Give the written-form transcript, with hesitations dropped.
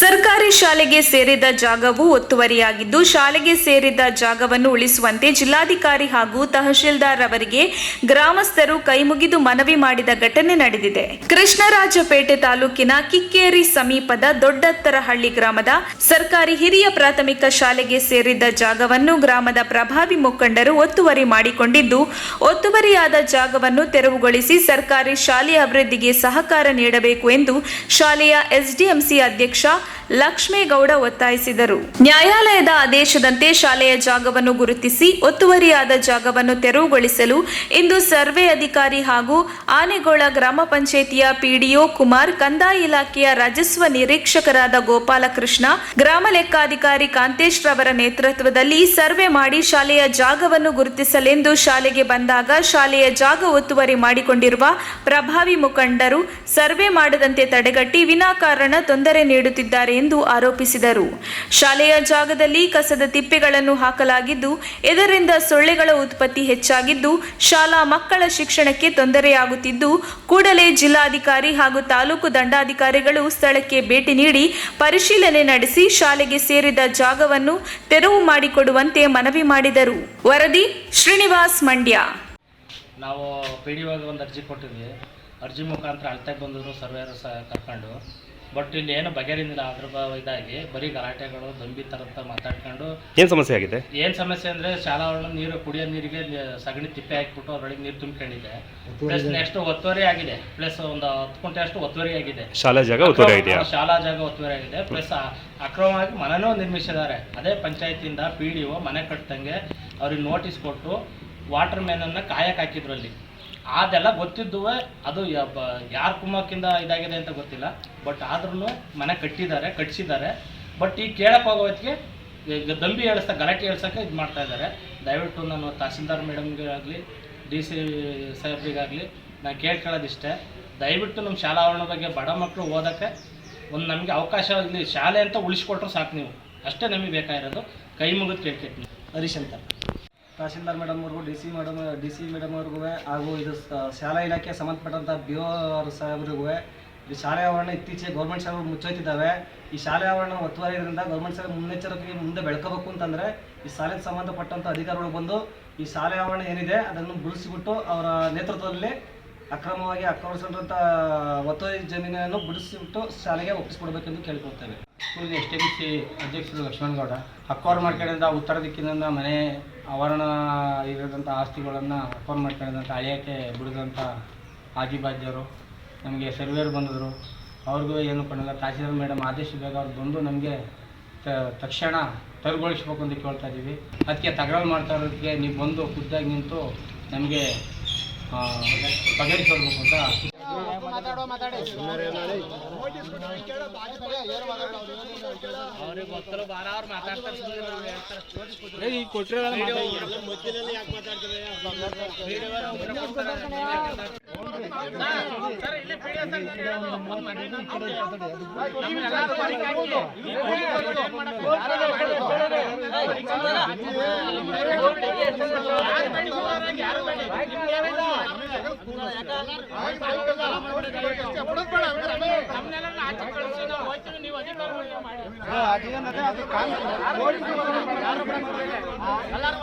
ಸರ್ಕಾರಿ ಶಾಲೆಗೆ ಸೇರಿದ ಜಾಗವು ಒತ್ತುವರಿಯಾಗಿದ್ದು, ಶಾಲೆಗೆ ಸೇರಿದ ಜಾಗವನ್ನು ಉಳಿಸುವಂತೆ ಜಿಲ್ಲಾಧಿಕಾರಿ ಹಾಗೂ ತಹಶೀಲ್ದಾರ್ ಅವರಿಗೆ ಗ್ರಾಮಸ್ಥರು ಕೈಮುಗಿದು ಮನವಿ ಮಾಡಿದ ಘಟನೆ ನಡೆದಿದೆ. ಕೃಷ್ಣರಾಜಪೇಟೆ ತಾಲೂಕಿನ ಕಿಕ್ಕೇರಿ ಸಮೀಪದ ದೊಡ್ಡತ್ತರಹಳ್ಳಿ ಗ್ರಾಮದ ಸರ್ಕಾರಿ ಹಿರಿಯ ಪ್ರಾಥಮಿಕ ಶಾಲೆಗೆ ಸೇರಿದ್ದ ಜಾಗವನ್ನು ಗ್ರಾಮದ ಪ್ರಭಾವಿ ಮುಖಂಡರು ಒತ್ತುವರಿ ಮಾಡಿಕೊಂಡಿದ್ದು, ಒತ್ತುವರಿಯಾದ ಜಾಗವನ್ನು ತೆರವುಗೊಳಿಸಿ ಸರ್ಕಾರಿ ಶಾಲೆಯ ಅಭಿವೃದ್ಧಿಗೆ ಸಹಕಾರ ನೀಡಬೇಕು ಎಂದು ಶಾಲೆಯ ಎಸ್ಡಿಎಂಸಿ ಅಧ್ಯಕ್ಷ ಲಕ್ಷ್ಮೇಗೌಡ ಒತ್ತಾಯಿಸಿದರು. ನ್ಯಾಯಾಲಯದ ಆದೇಶದಂತೆ ಶಾಲೆಯ ಜಾಗವನ್ನು ಗುರುತಿಸಿ ಒತ್ತುವರಿಯಾದ ಜಾಗವನ್ನು ತೆರವುಗೊಳಿಸಲು ಇಂದು ಸರ್ವೆ ಅಧಿಕಾರಿ ಹಾಗೂ ಆನೆಗೋಳ ಗ್ರಾಮ ಪಂಚಾಯಿತಿಯ ಪಿಡಿಒ ಕುಮಾರ್, ಕಂದಾಯ ಇಲಾಖೆಯ ರಾಜಸ್ವ ನಿರೀಕ್ಷಕರಾದ ಗೋಪಾಲಕೃಷ್ಣ, ಗ್ರಾಮ ಲೆಕ್ಕಾಧಿಕಾರಿ ಕಾಂತೇಶ್ ರವರ ನೇತೃತ್ವದಲ್ಲಿ ಸರ್ವೆ ಮಾಡಿ ಶಾಲೆಯ ಜಾಗವನ್ನು ಗುರುತಿಸಲೆಂದು ಶಾಲೆಗೆ ಬಂದಾಗ ಶಾಲೆಯ ಜಾಗ ಒತ್ತುವರಿ ಮಾಡಿಕೊಂಡಿರುವ ಪ್ರಭಾವಿ ಮುಖಂಡರು ಸರ್ವೆ ಮಾಡದಂತೆ ತಡೆಗಟ್ಟಿ ವಿನಾಕಾರಣ ತೊಂದರೆ ನೀಡುತ್ತಿದ್ದಾರೆ ಎಂದು ಆರೋಪಿಸಿದರು. ಶಾಲೆಯ ಜಾಗದಲ್ಲಿ ಕಸದ ತಿಪ್ಪೆಗಳನ್ನು ಹಾಕಲಾಗಿದ್ದು, ಇದರಿಂದ ಸೊಳ್ಳೆಗಳ ಉತ್ಪತ್ತಿ ಹೆಚ್ಚಾಗಿದ್ದು ಶಾಲಾ ಮಕ್ಕಳ ಶಿಕ್ಷಣಕ್ಕೆ ತೊಂದರೆಯಾಗುತ್ತಿದ್ದು, ಕೂಡಲೇ ಜಿಲ್ಲಾಧಿಕಾರಿ ಹಾಗೂ ತಾಲೂಕು ದಂಡಾಧಿಕಾರಿಗಳು ಸ್ಥಳಕ್ಕೆ ಭೇಟಿ ನೀಡಿ ಪರಿಶೀಲನೆ ನಡೆಸಿ ಶಾಲೆಗೆ ಸೇರಿದ ಜಾಗವನ್ನು ತೆರವು ಮಾಡಿಕೊಡುವಂತೆ ಮನವಿ ಮಾಡಿದರು. ವರದಿ ಶ್ರೀನಿವಾಸ್ ಮಂಡ್ಯ. ನಾವು ಪಿಡಿಒಗೆ ಒಂದು ಅರ್ಜಿ ಕೊಟ್ಟಿದ್ವಿ. ಅರ್ಜಿ ಮುಖಾಂತರ ಅಳತೆಗೆ ಬಂದರು ಸರ್ವೇರು ಕರ್ಕೊಂಡು. ಬಟ್ ಇಲ್ಲಿ ಏನು ಬಗೆಹರಿನಿಲ್ಲ. ಅದ್ರ ಇದಾಗಿ ಬರೀ ಗಲಾಟೆಗಳು, ದಂಬಿ ಥರಂತ ಮಾತಾಡ್ಕೊಂಡು ಏನು ಸಮಸ್ಯೆ ಆಗಿದೆ? ಏನು ಸಮಸ್ಯೆ ಅಂದರೆ ಶಾಲಾ ನೀರು, ಕುಡಿಯೋ ನೀರಿಗೆ ಸಗಣಿ ತಿಪ್ಪೆ ಹಾಕಿಬಿಟ್ಟು ಅದರೊಳಗೆ ನೀರು ತುಂಬಿಕೊಂಡಿದೆ. ಪ್ಲಸ್ ನೆಕ್ಸ್ಟ್ ಒತ್ತುವರಿ ಆಗಿದೆ. ಪ್ಲಸ್ ಒಂದು 10 ಗುಂಟೆ ಅಷ್ಟು ಒತ್ತುವರಿ ಆಗಿದೆ. ಶಾಲಾ ಜಾಗ ಒತ್ತುವರಿ ಆಗಿದೆ. ಶಾಲಾ ಜಾಗ ಒತ್ತುವರಿ ಆಗಿದೆ. ಪ್ಲಸ್ ಅಕ್ರಮವಾಗಿ ಮನೆನೂ ನಿರ್ಮಿಸಿದ್ದಾರೆ. ಅದೇ ಪಂಚಾಯತಿಯಿಂದ ಪಿಡಿಒ ಮನೆ ಕಟ್ಟಂಗೆ ಅವ್ರಿಗೆ ನೋಟಿಸ್ ಕೊಟ್ಟು ವಾಟರ್ ಮ್ಯಾನನ್ನು ಕಾಯಕ್ಕೆ ಹಾಕಿದ್ರು. ಅಲ್ಲಿ ಅದೆಲ್ಲ ಗೊತ್ತಿದ್ದು ಅದು ಯಾರ ಕುಮ್ಮಕ್ಕಿಂದ ಇದಾಗಿದೆ ಅಂತ ಗೊತ್ತಿಲ್ಲ. ಬಟ್ ಆದ್ರೂ ಮನೆ ಕಟ್ಟಿಸಿದ್ದಾರೆ. ಬಟ್ ಈ ಕೇಳಕ್ಕೆ ಹೋಗೋ ಹೊತ್ತಿಗೆ ದಂಬಿ ಗಲಾಟೆ ಹೇಳ್ಸೋಕ್ಕೆ ಇದು ಮಾಡ್ತಾ ಇದ್ದಾರೆ. ದಯವಿಟ್ಟು ನಾನು ತಹಸೀಲ್ದಾರ್ ಮೇಡಮ್ಗೆ ಆಗಲಿ, DC ಸಾಹೇಬ್ರಿಗಾಗಲಿ ನಾನು ಕೇಳ್ಕೊಳ್ಳೋದಿಷ್ಟೇ, ದಯವಿಟ್ಟು ನಮ್ಮ ಶಾಲಾ ಆವರಣ ಬಗ್ಗೆ ಬಡ ಮಕ್ಕಳು ಓದೋಕ್ಕೆ ಒಂದು ನಮಗೆ ಅವಕಾಶ ಇಲ್ಲಿ ಶಾಲೆ ಅಂತ ಉಳಿಸ್ಕೊಟ್ರು ಸಾಕು. ನೀವು ಅಷ್ಟೇ ನಮಗೆ ಬೇಕಾಗಿರೋದು. ಕೈ ಮುಗಿದು ಕೇಳ್ಕೊತೀನಿ. ಹರೀಶ್ ಅಂತ ತಹಶೀಲ್ದಾರ್ ಮೇಡಮ್ ಅವ್ರಿಗೂ, ಡಿ ಸಿ ಮೇಡಮ್ ಅವ್ರಿಗೂ ಹಾಗೂ ಇದು ಶಾಲಾ ಇಲಾಖೆಗೆ ಸಂಬಂಧಪಟ್ಟಂಥ BO ಸಾಹೇಬ್ರಿಗೂ ಈ ಶಾಲೆ ಆವರಣ ಇತ್ತೀಚೆಗೆ ಗೌರ್ಮೆಂಟ್ ಶಾಲೆ ಮುಚ್ಚೋಯ್ತಿದ್ದಾವೆ. ಈ ಶಾಲೆ ಆವರಣ ಒತ್ತುವರಿಯಿಂದ ಗೌರ್ಮೆಂಟ್ ಶಾಲೆ ಮುನ್ನೆಚ್ಚರಿಕೆಗೆ ಮುಂದೆ ಬೆಳ್ಕೋಬೇಕು ಅಂತಂದರೆ ಈ ಶಾಲೆಗೆ ಸಂಬಂಧಪಟ್ಟಂಥ ಅಧಿಕಾರಿಗಳು ಬಂದು ಈ ಶಾಲೆ ಆವರಣ ಏನಿದೆ ಅದನ್ನು ಬಿಡಿಸಿಬಿಟ್ಟು ಅವರ ನೇತೃತ್ವದಲ್ಲಿ ಅಕ್ರಮವಾಗಿ ಆಕ್ರಮಿಸಿದಂಥ ಒತ್ತುವರಿ ಜಮೀನನ್ನು ಬಿಡಿಸಿಬಿಟ್ಟು ಶಾಲೆಗೆ ಒಪ್ಪಿಸ್ಕೊಡ್ಬೇಕೆಂದು ಕೇಳ್ಕೊಳ್ತೇವೆ. ಸ್ಕೂಲ್ STMC ಅಧ್ಯಕ್ಷರು ಲಕ್ಷ್ಮಣಗೌಡ. ಅಕ್ವೈರ್ ಮಾಡ್ಕೊಂಡಿದ್ದ ಉತ್ತರ ದಿಕ್ಕಿನಿಂದ ಮನೆ ಆವರಣ ಇರೋದಂಥ ಆಸ್ತಿಗಳನ್ನು ಅಕ್ವೈರ್ ಮಾಡ್ಕೊಂಡಿದ್ದಂಥ ಅಳಿಯೋಕ್ಕೆ ಬಿಡಿದಂಥ ಆಜಿಬಾಜ್ಯರು ನಮಗೆ ಸರ್ವೇರು ಬಂದಿದ್ರು. ಅವ್ರಿಗೂ ಏನು ಕೊಡಲ್ಲ. ತಹಸೀಲ್ದಾರ್ ಮೇಡಮ್ ಆದೇಶ ಬೇಗ ಅವ್ರು ಬಂದು ನಮಗೆ ತಕ್ಷಣ ತೆರವುಗೊಳಿಸ್ಬೇಕು ಅಂತ ಕೇಳ್ತಾ ಇದ್ದೀವಿ. ಅದಕ್ಕೆ ತಕರಾರು ಮಾಡ್ತಾ ಇರೋದಕ್ಕೆ ನೀವು ಬಂದು ಖುದ್ದಾಗಿ ನಿಂತು ನಮಗೆ ಬಗೆಹರಿಸಬೇಕು ಅಂತ. ಅವ್ರಿಗೆ ಗೊತ್ತಲ್ಲ, ಬಾರ ಅವ್ರು ಮಾತಾಡ್ತಾರೆ. ಎಲ್ಲರೂ